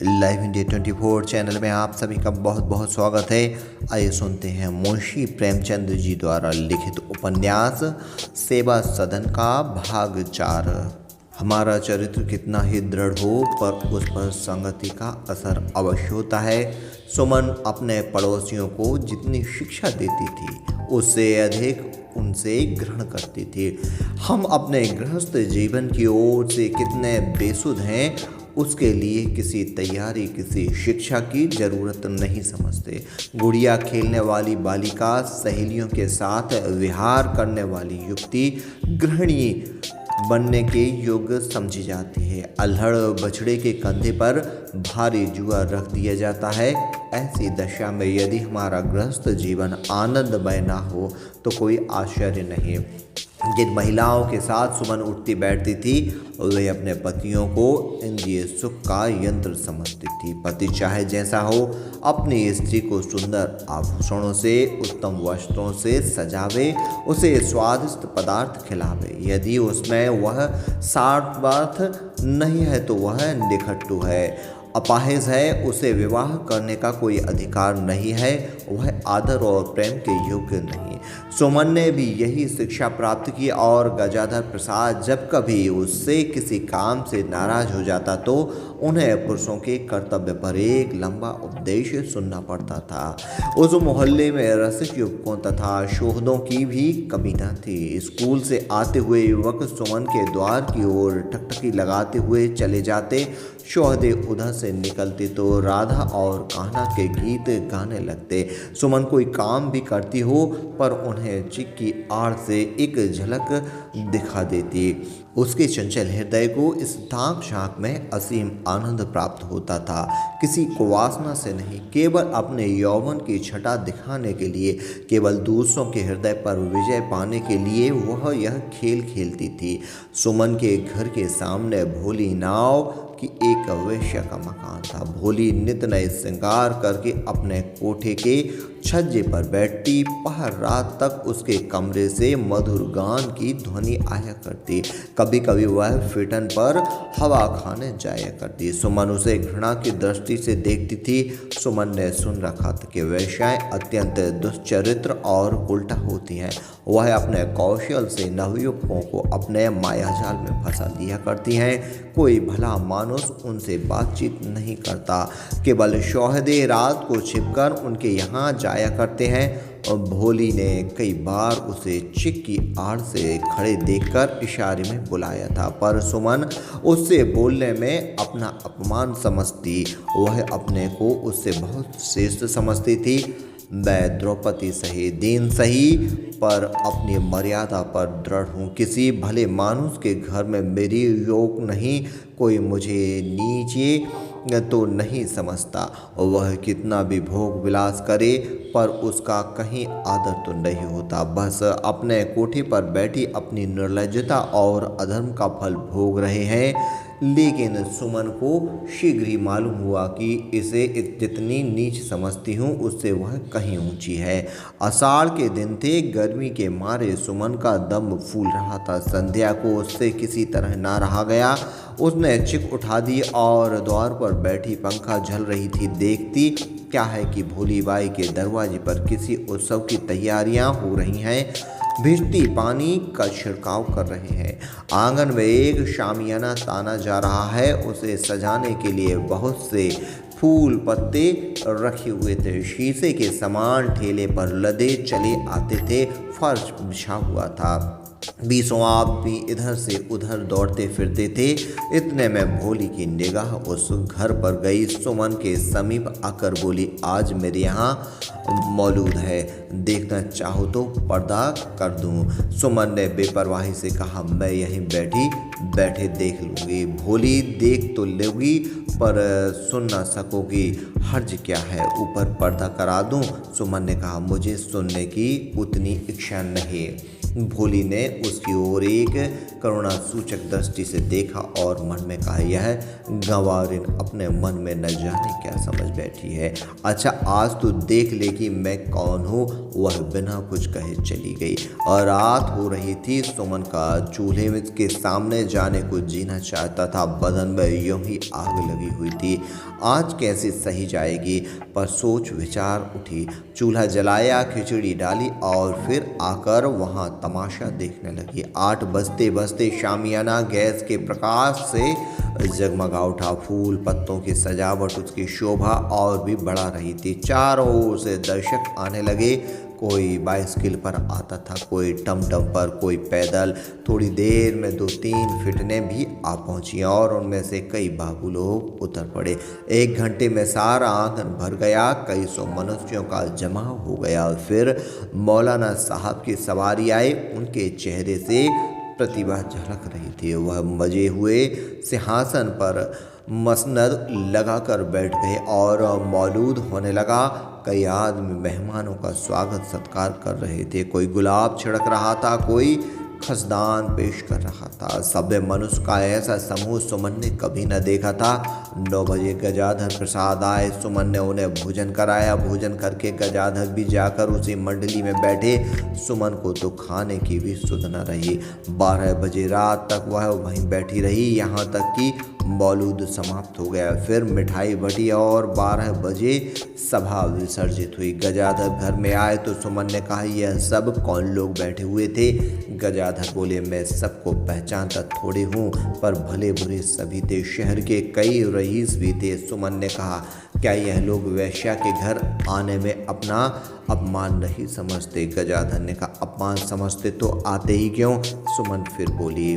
Live India 24 channel में आप सभी का बहुत बहुत स्वागत है। आइए सुनते हैं मुंशी प्रेमचंद जी द्वारा लिखित उपन्यास सेवा सदन का भाग 4। हमारा चरित्र कितना ही दृढ़ हो पर उस पर संगति का असर अवश्य होता है। सुमन अपने पड़ोसियों को जितनी शिक्षा देती थी उससे अधिक उनसे ग्रहण करती थी। हम अपने गृहस्थ जीवन की ओर से कितने बेसुध हैं उसके लिए किसी तैयारी किसी शिक्षा की जरूरत नहीं समझते। गुड़िया खेलने वाली बालिका, सहेलियों के साथ विहार करने वाली युवती गृहिणी बनने के योग्य समझी जाती है। अल्हड़ बछड़े के कंधे पर भारी जुआ रख दिया जाता है। ऐसी दशा में यदि हमारा गृहस्थ जीवन आनंदमय ना हो तो कोई आश्चर्य नहीं। जिन महिलाओं के साथ सुमन उठती बैठती थी वे अपने पतियों को इंद्रिय सुख का यंत्र समझती थी। पति चाहे जैसा हो अपनी स्त्री को सुंदर आभूषणों से, उत्तम वस्त्रों से सजावे, उसे स्वादिष्ट पदार्थ खिलावे। यदि उसमें वह सार्वथ नहीं है तो वह निखट्टू है, अपाहिज है, उसे विवाह करने का कोई अधिकार नहीं है, वह आदर और प्रेम के योग्य नहीं। सुमन ने भी यही शिक्षा प्राप्त की और गजाधर प्रसाद जब कभी उससे किसी काम से नाराज हो जाता तो उन्हें पुरुषों के कर्तव्य पर एक लंबा उपदेश सुनना पड़ता था। उस मोहल्ले में रसिक युवकों तथा शोहदों की भी कमी न थी। स्कूल से आते हुए युवक सुमन के द्वार की ओर ठकठकी लगाते हुए चले जाते। शोहदे उधर से निकलते तो राधा और कान्हा के गीत गाने लगते। सुमन कोई काम भी करती हो पर उन्हें चिक की आड़ से एक झलक दिखा देती। उसके चंचल हृदय को इस ताक झांक में असीम आनंद प्राप्त होता था। किसी को वासना से नहीं, केवल अपने यौवन की छटा दिखाने के लिए, केवल दूसरों के हृदय पर विजय पाने के लिए वह यह खेल खेलती थी। सुमन के घर के सामने भोली नाव की एक वेश्या का मकान था। भोली नित नए श्रृंगार करके अपने कोठे के छज्जे पर बैठती। पहर रात तक उसके कमरे से मधुर गान की ध्वनि आया करती। कभी कभी वह फिटन पर हवा खाने जाया करती। सुमन उसे घृणा की दृष्टि से देखती थी। सुमन ने सुन रखा था कि वेश्याएं अत्यंत दुष्चरित्र और उल्टा होती हैं। वह अपने कौशल से नवयुवकों को अपने मायाजाल में फंसा दिया करती हैं। कोई भला मानुस उनसे बातचीत नहीं करता। केवल शौहदे रात को छिपकर उनके यहाँ जाया करते हैं। और भोली ने कई बार उसे चिक की आड़ से खड़े देखकर इशारे में बुलाया था, पर सुमन उससे बोलने में अपना अपमान समझती। वह अपने को उससे बहुत श्रेष्ठ समझती थी। मैं द्रौपदी सही, दीन सही, पर अपनी मर्यादा पर दृढ़ हूँ। किसी भले मानुस के घर में मेरी योग नहीं। कोई मुझे नीचे तो नहीं समझता। वह कितना भी भोग विलास करे पर उसका कहीं आदर तो नहीं होता। बस अपने कोठे पर बैठी अपनी निर्लज्जता और अधर्म का फल भोग रहे हैं। लेकिन सुमन को शीघ्र ही मालूम हुआ कि इसे जितनी नीच समझती हूँ उससे वह कहीं ऊंची है। आषाढ़ के दिन थे। गर्मी के मारे सुमन का दम फूल रहा था। संध्या को उससे किसी तरह ना रहा गया। उसने चिक उठा दी और द्वार पर बैठी पंखा झल रही थी देखती क्या है कि भोली बाई के दरवाजे पर किसी उत्सव की तैयारियां हो रही हैं। भिजती पानी का छिड़काव कर रहे हैं। आंगन में एक शामियाना ताना जा रहा है। उसे सजाने के लिए बहुत से फूल पत्ते रखे हुए थे। शीशे के समान ठेले पर लदे चले आते थे। फर्श बिछा हुआ था। बीसों आदमी इधर से उधर दौड़ते फिरते थे। इतने में भोली की निगाह उस घर पर गई। सुमन के समीप आकर बोली, आज मेरे यहाँ मौजूद है, देखना चाहो तो पर्दा कर दूं। सुमन ने बेपरवाही से कहा, मैं यहीं बैठे देख लूँगी। भोली, देख तो लोगी पर सुन ना सकोगी, हर्ज क्या है, ऊपर पर्दा करा दूं? सुमन ने कहा, मुझे सुनने की उतनी इच्छा नहीं। भोली ने उसकी ओर एक करुणा सूचक दृष्टि से देखा और मन में कहा, यह गंवारिन अपने मन में न जाने क्या समझ बैठी है। अच्छा, आज तो देख ले कि मैं कौन हूँ। वह बिना कुछ कहे चली गई और रात हो रही थी। सुमन का चूल्हे के सामने जाने को जीना चाहता था। बदन में यूं ही आग लगी हुई थी। आज कैसे सही जाएगी, पर सोच विचार उठी। चूल्हा जलाया, खिचड़ी डाली और फिर आकर वहाँ तमाशा देखने लगी। 8 बजते बजते शामियाना गैस के प्रकाश से जगमगा उठा। फूल पत्तों की सजावट उसकी शोभा और भी बढ़ा रही थी। चारों ओर से दर्शक आने लगे। कोई बाइसिकल पर आता था, कोई टमटम पर, कोई पैदल। थोड़ी देर में 2-3 फिटने भी आ पहुंची और उनमें से कई बाबू लोग उतर पड़े। 1 घंटे में सारा आंगन भर गया। कई सौ मनुष्यों का जमाव हो गया। फिर मौलाना साहब की सवारी आए। उनके चेहरे से प्रतिभा झलक रही थी। वह मजे हुए सिंहासन पर मसनद लगाकर बैठ गए और मौलूद होने लगा। कई आदमी मेहमानों का स्वागत सत्कार कर रहे थे। कोई गुलाब छिड़क रहा था, कोई खसदान पेश कर रहा था। सभ्य मनुष्य का ऐसा समूह सुमन ने कभी न देखा था। 9 बजे गजाधर प्रसाद आए। सुमन ने उन्हें भोजन कराया। भोजन करके गजाधर भी जाकर उसी मंडली में बैठे। सुमन को तो खाने की भी सुध न रही। 12 बजे रात तक वह वहीं बैठी रही, यहाँ तक कि मौलूद समाप्त हो गया। फिर मिठाई बटी और 12 बजे सभा विसर्जित हुई। गजाधर घर में आए तो सुमन ने कहा, यह सब कौन लोग बैठे हुए थे। गजाधर बोले, मैं सबको पहचानता थोड़ी हूँ, पर भले बुरे सभी थे। शहर के कई रईस भी थे। सुमन ने कहा, क्या यह लोग वेश्या के घर आने में अपना अपमान नहीं समझते। गजाधर ने कहा, अपमान समझते तो आते ही क्यों। सुमन फिर बोली,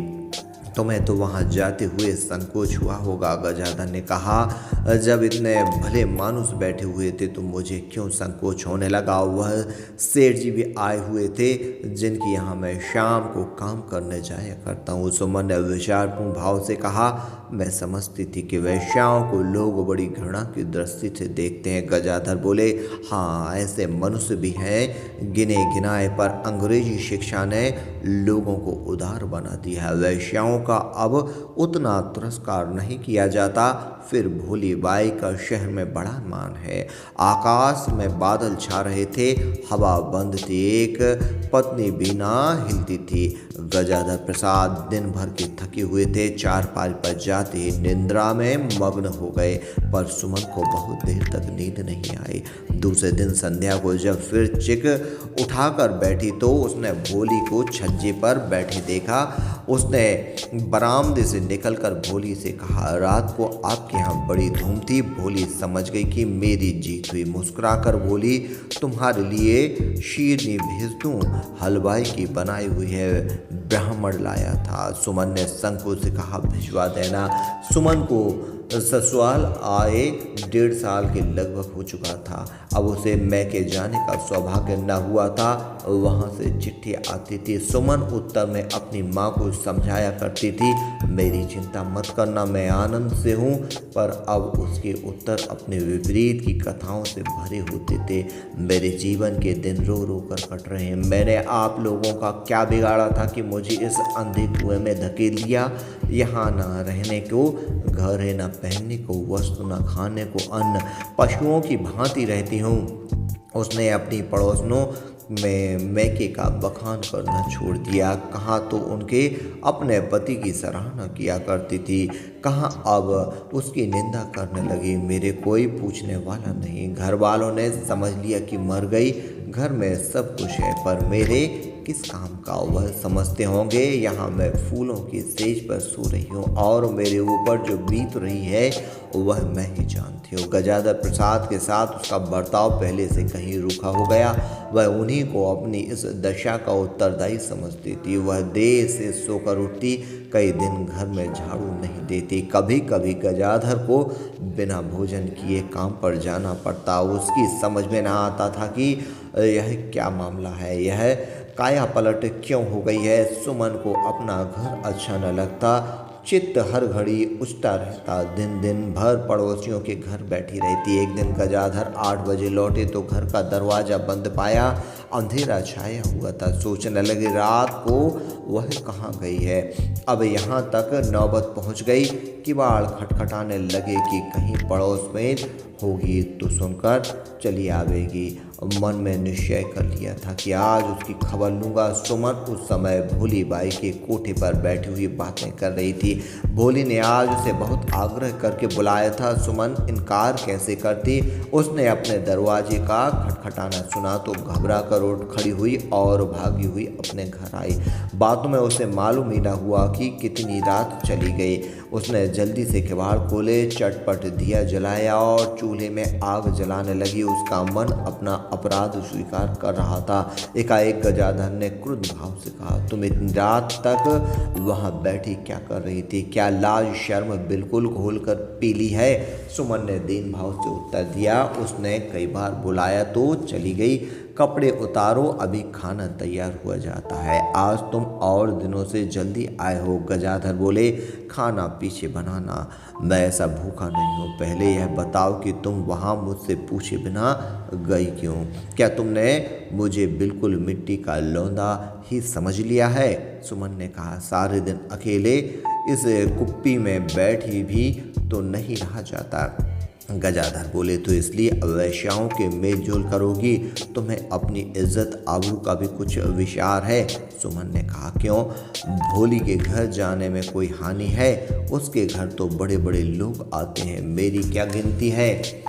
तुम्हें तो वहाँ जाते हुए संकोच हुआ होगा। गजाधर ने कहा, जब इतने भले मानुस बैठे हुए थे तो मुझे क्यों संकोच होने लगा। वह सेठ जी भी आए हुए थे, जिनकी यहाँ मैं शाम को काम करने जाया करता हूँ। सुमन ने विचारपूर्ण भाव से कहा, मैं समझती थी कि वेश्याओं को लोग बड़ी घृणा की दृष्टि से देखते हैं। गजाधर बोले, हाँ, ऐसे मनुष्य भी हैं। गिने गिनाए पर अंग्रेजी शिक्षा ने लोगों को उदार बना दिया है। वेश्याओं का अब उतना तिरस्कार नहीं किया जाता। फिर भोली बाई का शहर में बड़ा मान है। आकाश में बादल छा रहे थे, हवा बंद थी, एक पत्नी बिना हिलती थी। गजाधर प्रसाद दिन भर के थके हुए थे। चारपाई पर जाते ही निद्रा में मग्न हो गए, पर सुमन को बहुत देर तक नींद नहीं आई। दूसरे दिन संध्या को जब फिर चिक उठाकर बैठी तो उसने भोली को छज्जे पर बैठे देखा। उसने बरामदे से निकलकर भोली से कहा, रात को आपके यहाँ बड़ी धूम थी। भोली समझ गई कि मेरी जीत हुई। मुस्कुराकर बोली, तुम्हारे लिए शीरनी भेज दूँ। हलवाई की बनाई हुई है, ब्राह्मण लाया था। सुमन ने संकोच से कहा, भिजवा देना। सुमन को ससुराल आए 1.5 साल के लगभग हो चुका था। अब उसे मैके जाने का सौभाग्य न हुआ था। वहाँ से चिट्ठी आती थी। सुमन उत्तर में अपनी माँ को समझाया करती थी, मेरी चिंता मत करना, मैं आनंद से हूँ। पर अब उसके उत्तर अपने विपरीत की कथाओं से भरे होते थे। मेरे जीवन के दिन रो रो कर कट रहे हैं। मैंने आप लोगों का क्या बिगाड़ा था कि मुझे इस अंधे कुएं में धकेल दिया। यहाँ न रहने को घर है, न पहनने को वस्त्र, न खाने को अन्न, पशुओं की भांति रहती हूँ। उसने अपनी पड़ोसनों में मैके का बखान करना छोड़ दिया। कहाँ तो उनके अपने पति की सराहना किया करती थी, कहाँ अब उसकी निंदा करने लगी। मेरे कोई पूछने वाला नहीं। घर वालों ने समझ लिया कि मर गई। घर में सब कुछ है, पर मेरे किस काम का वह समझते होंगे। यहाँ मैं फूलों की सेज पर सो रही हूँ और मेरे ऊपर जो बीत रही है वह मैं ही जानती हूँ। गजाधर प्रसाद के साथ उसका बर्ताव पहले से कहीं रूखा हो गया। वह उन्हीं को अपनी इस दशा का उत्तरदायी समझती थी। वह देर से सोकर उठती, कई दिन घर में झाड़ू नहीं देती। कभी कभी गजाधर को बिना भोजन किए काम पर जाना पड़ता। उसकी समझ में ना आता था कि यह क्या मामला है, यह काया पलट क्यों हो गई है। सुमन को अपना घर अच्छा न लगता। चित्त हर घड़ी उचटा रहता। दिन दिन भर पड़ोसियों के घर बैठी रहती। एक दिन गजाधर 8 बजे लौटे तो घर का दरवाज़ा बंद पाया। अंधेरा छाया हुआ था। सोचने लगे रात को वह कहाँ गई है। अब यहाँ तक नौबत पहुँच गई। किवाड़ खटखटाने लगे कि कहीं पड़ोस में होगी तो सुनकर चली आवेगी। मन में निश्चय कर लिया था कि आज उसकी खबर लूँगा। सुमन उस समय भोली बाई के कोठे पर बैठी हुई बातें कर रही थी। भोली ने आज उसे बहुत आग्रह करके बुलाया था। सुमन इनकार कैसे करती। उसने अपने दरवाजे का खटखटाना सुना तो घबरा कर उठ खड़ी हुई और भागी हुई अपने घर आई। बातों में उसे मालूम ही न हुआ कि कितनी रात चली गई। उसने जल्दी से किवाड़ खोले, चटपट दिया जलाया और चूल्हे में आग जलाने लगी। उसका मन अपना अपराध स्वीकार कर रहा था। एकाएक गजाधर ने क्रुद्ध भाव से कहा, तुम इतनी रात तक वहाँ बैठी क्या कर रही थी? क्या लाज शर्म बिल्कुल घोल कर पी ली है? सुमन ने दीन भाव से उत्तर दिया, उसने कई बार बुलाया तो चली गई। कपड़े उतारो, अभी खाना तैयार हुआ जाता है। आज तुम और दिनों से जल्दी आए हो। गजाधर बोले, खाना पीछे बनाना, मैं ऐसा भूखा नहीं हूँ। पहले यह बताओ कि तुम वहाँ मुझसे पूछे बिना गई क्यों? क्या तुमने मुझे बिल्कुल मिट्टी का लौंदा ही समझ लिया है? सुमन ने कहा, सारे दिन अकेले इस कुप्पी में बैठी भी तो नहीं रहा जाता। गजाधर बोले, तो इसलिए अवैश्याओं के मेलजोल करोगी? तुम्हें अपनी इज्जत आबरू का भी कुछ विचार है? सुमन ने कहा, क्यों? भोली के घर जाने में कोई हानि है? उसके घर तो बड़े बड़े लोग आते हैं, मेरी क्या गिनती है?